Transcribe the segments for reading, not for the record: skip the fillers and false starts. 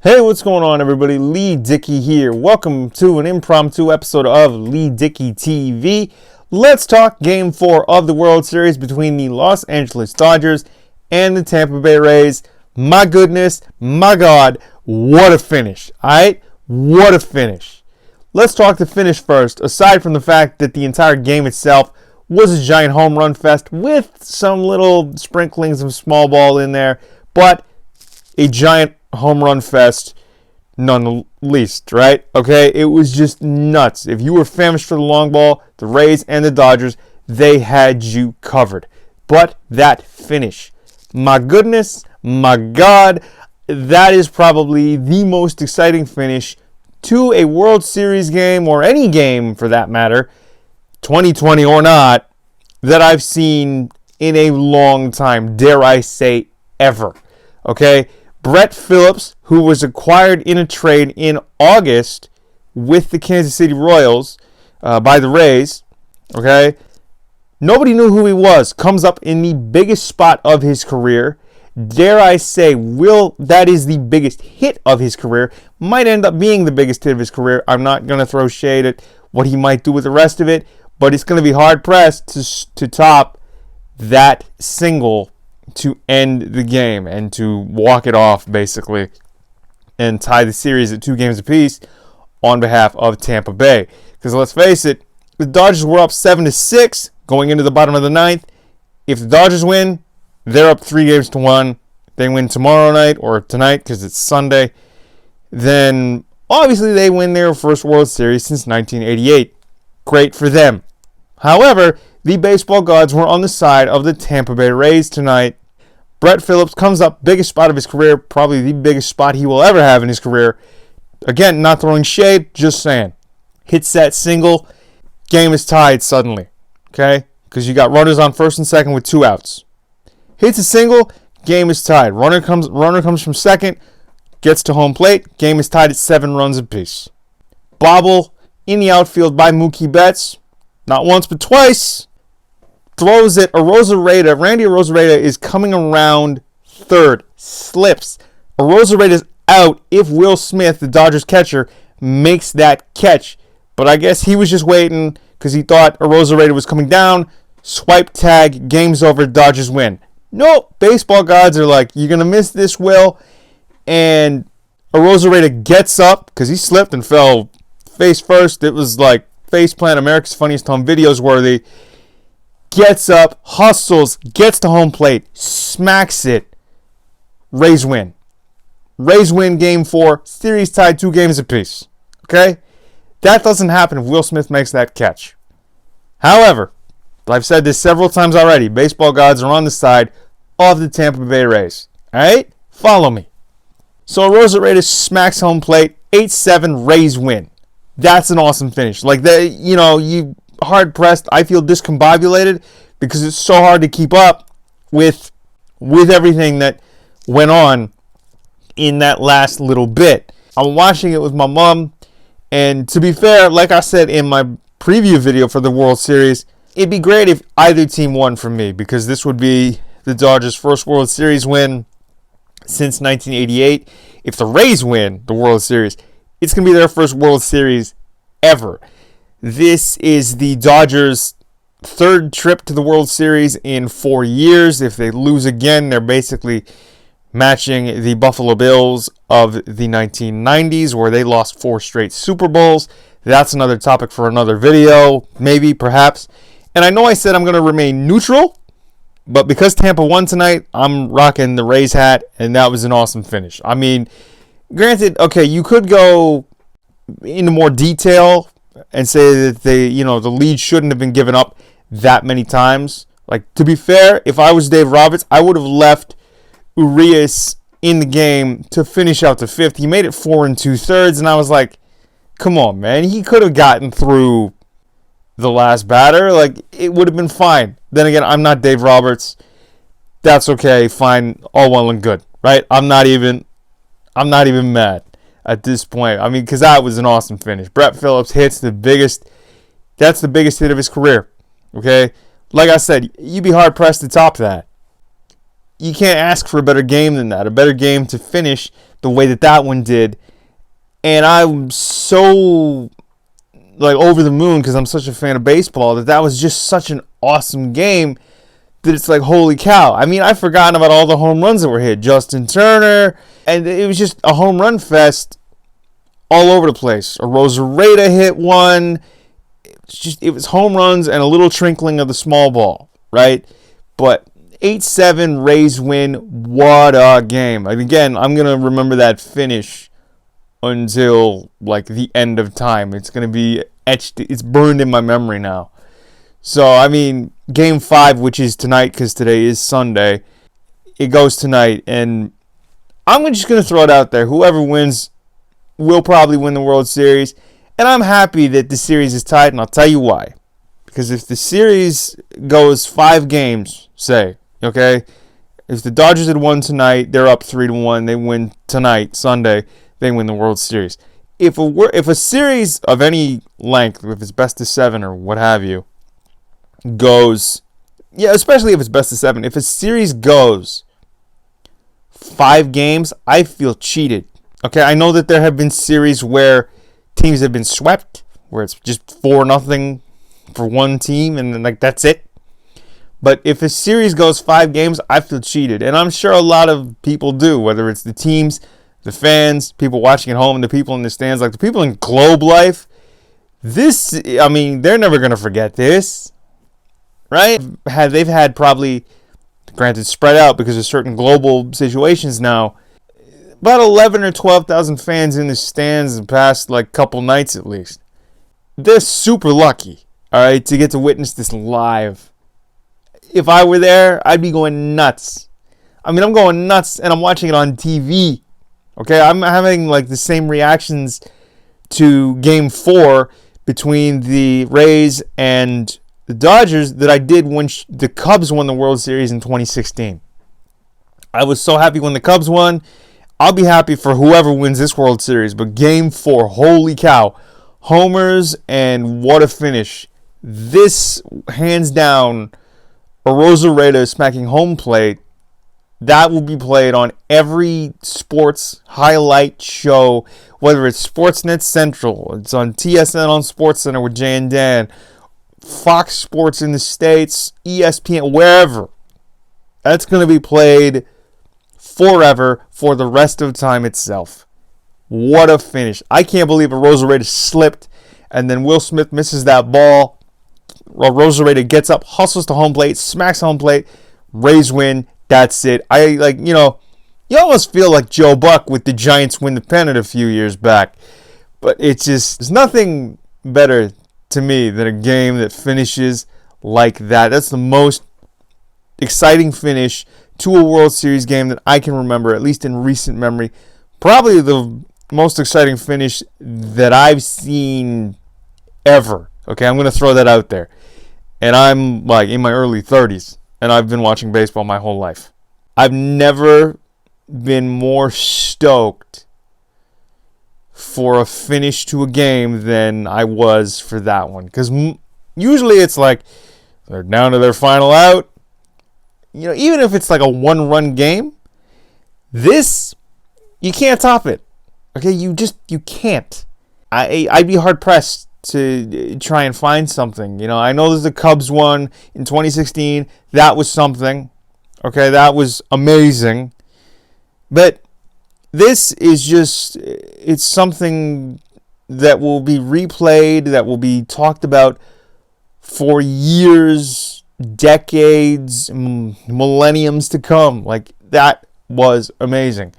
Hey, what's going on, everybody? Leigh Dickey here. Welcome to an impromptu episode of Leigh Dickey TV. Let's talk Game 4 of the World Series between the Los Angeles Dodgers and the Tampa Bay Rays. My goodness, my God, what a finish. All right? What a finish. Let's talk the finish first. Aside from the fact that the entire game itself was a giant home run fest with some little sprinklings of small ball in there, but a giant home run fest none the least, right? Okay, it was just nuts. If you were famished for the long ball, the Rays and the Dodgers, they had you covered. But that finish, my goodness, my God, that is probably the most exciting finish to a World Series game, or any game for that matter, 2020 or not, that I've seen in a long time, dare I say ever. Okay, Brett Phillips, who was acquired in a trade in August with the Kansas City Royals by the Rays, okay? Nobody knew who he was. Comes up in the biggest spot of his career. Dare I say, that is the biggest hit of his career. Might end up being the biggest hit of his career. I'm not going to throw shade at what he might do with the rest of it, but it's going to be hard-pressed to top that single to end the game and to walk it off, basically, and tie the series at 2 games apiece on behalf of Tampa Bay. Because let's face it, the Dodgers were up 7-6 going into the bottom of the 9th. If the Dodgers win, they're up 3-1. They win tomorrow night or tonight because it's Sunday, then obviously they win their first World Series since 1988. Great for them. However, the baseball gods were on the side of the Tampa Bay Rays tonight. Brett Phillips comes up, biggest spot of his career, probably the biggest spot he will ever have in his career. Again, not throwing shade, just saying. Hits that single, game is tied suddenly, okay? Because you got runners on first and second with 2 outs. Hits a single, game is tied. Runner comes from second, gets to home plate, game is tied at 7 runs apiece. Bobble in the outfield by Mookie Betts, not once but twice. Throws it. Randy Arozarena is coming around third. Slips. Arozarena's out if Will Smith, the Dodgers catcher, makes that catch. But I guess he was just waiting because he thought Arozarena was coming down. Swipe tag. Game's over. Dodgers win. Nope. Baseball gods are like, you're going to miss this, Will. And Arozarena gets up because he slipped and fell face first. It was like faceplant, America's Funniest Home Videos worthy. Gets up, hustles, gets to home plate, smacks it. Rays win. Rays win Game 4. Series tied 2 games apiece. Okay? That doesn't happen if Will Smith makes that catch. However, I've said this several times already, baseball gods are on the side of the Tampa Bay Rays. Alright? Follow me. So Arozarena smacks home plate, 8-7, Rays win. That's an awesome finish. Like, you hard pressed. I feel discombobulated because it's so hard to keep up with everything that went on in that last little bit. I'm watching it with my mom, and to be fair, like I said in my preview video for the World Series, it'd be great if either team won for me, because this would be the Dodgers' first World Series win since 1988. If the Rays win the World Series, it's going to be their first World Series ever. This is the Dodgers' 3rd trip to the World Series in 4 years. If they lose again, they're basically matching the Buffalo Bills of the 1990s, where they lost 4 straight Super Bowls. That's another topic for another video, maybe, perhaps. And I know I said I'm going to remain neutral, but because Tampa won tonight, I'm rocking the Rays hat, and that was an awesome finish. I mean, granted, okay, you could go into more detail and say that the lead shouldn't have been given up that many times. Like, to be fair, if I was Dave Roberts, I would have left Urias in the game to finish out the 5th. He made it 4 2/3, and I was like, come on, man. He could have gotten through the last batter. Like, it would have been fine. Then again, I'm not Dave Roberts. That's okay, fine, all well and good, right? I'm not even mad at this point. I mean, because that was an awesome finish. Brett Phillips hits that's the biggest hit of his career, okay? Like I said, you'd be hard-pressed to top that. You can't ask for a better game than that, a better game to finish the way that one did. And I'm so like over the moon because I'm such a fan of baseball that was just such an awesome game that it's like, holy cow. I mean, I've forgotten about all the home runs that were hit. Justin Turner, and it was just a home run fest all over the place. Rosarita hit one. It was home runs and a little trinkling of the small ball, right? But 8-7 Rays win. What a game. Again, I'm going to remember that finish until like the end of time. It's going to be etched. It's burned in my memory now. So, I mean, Game 5, which is tonight because today is Sunday, it goes tonight. And I'm just going to throw it out there. Whoever wins will probably win the World Series. And I'm happy that the series is tied, and I'll tell you why. Because if the series goes 5 games, say, okay, if the Dodgers had won tonight, they're up 3-1. They win tonight, Sunday, they win the World Series. If a series of any length, if it's best of 7 or what have you, goes, especially if it's best of 7, if a series goes 5 games, I feel cheated. Okay, I know that there have been series where teams have been swept, where it's just 4-0 for one team, and then like that's it. But if a series goes 5 games, I feel cheated. And I'm sure a lot of people do, whether it's the teams, the fans, people watching at home, and the people in the stands, like the people in Globe Life. They're never going to forget this, right? They've had probably, granted spread out because of certain global situations now, about 11 or 12,000 fans in the stands the past like couple nights at least. They're super lucky, all right, to get to witness this live. If I were there, I'd be going nuts. I mean, I'm going nuts, and I'm watching it on TV. Okay, I'm having like the same reactions to Game 4 between the Rays and the Dodgers that I did when the Cubs won the World Series in 2016. I was so happy when the Cubs won. I'll be happy for whoever wins this World Series. But Game 4, holy cow. Homers, and what a finish. This, hands down, Rosarita smacking home plate, that will be played on every sports highlight show, whether it's Sportsnet Central, it's on TSN on SportsCenter with Jay and Dan, Fox Sports in the States, ESPN, wherever. That's going to be played forever for the rest of time itself. What a finish. I can't believe a Rosarita slipped, and then Will Smith misses that ball. Rosarita gets up, hustles to home plate, smacks home plate, Rays win. That's it. You almost feel like Joe Buck with the Giants win the pennant a few years back. But there's nothing better to me than a game that finishes like that. That's the most exciting finish to a World Series game that I can remember, at least in recent memory. Probably the most exciting finish that I've seen ever. Okay, I'm going to throw that out there. And I'm like in my early 30s, and I've been watching baseball my whole life. I've never been more stoked for a finish to a game than I was for that one. Because usually it's like they're down to their final out. You know, even if it's like a 1-run game, this, you can't top it. Okay, you can't. I'd be hard pressed to try and find something. You know, I know there's the Cubs one in 2016. That was something. Okay, that was amazing. But this is just, it's something that will be replayed, that will be talked about for years, decades, millenniums to come. Like, that was amazing.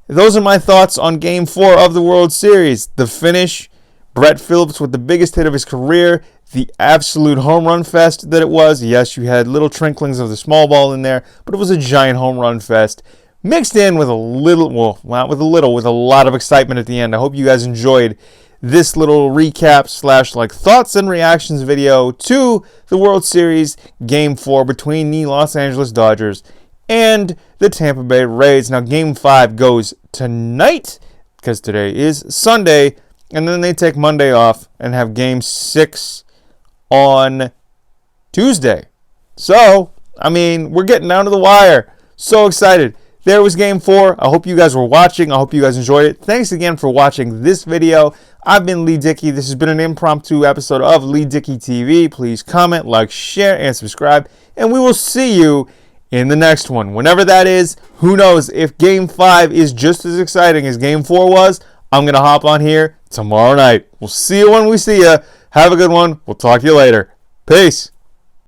Those are my thoughts on Game 4 of the World Series. The finish, Brett Phillips with the biggest hit of his career, the absolute home run fest that it was. Yes, you had little trinklings of the small ball in there, but it was a giant home run fest, mixed in with a little, well, not with a little, with a lot of excitement at the end. I hope you guys enjoyed this little recap / like thoughts and reactions video to the World Series Game 4 between the Los Angeles Dodgers and the Tampa Bay Rays. Now, Game 5 goes tonight, because today is Sunday, and then they take Monday off and have Game 6 on Tuesday. So, I mean, we're getting down to the wire. So excited. there was game 4. I hope you guys were watching. I hope you guys enjoyed it. Thanks again for watching this video. I've been Leigh Dickey. This has been an impromptu episode of Leigh Dickey TV. Please comment, like, share, and subscribe. And we will see you in the next one. Whenever that is, who knows? If game 5 is just as exciting as game 4 was, I'm going to hop on here tomorrow night. We'll see you when we see you. Have a good one. We'll talk to you later. Peace.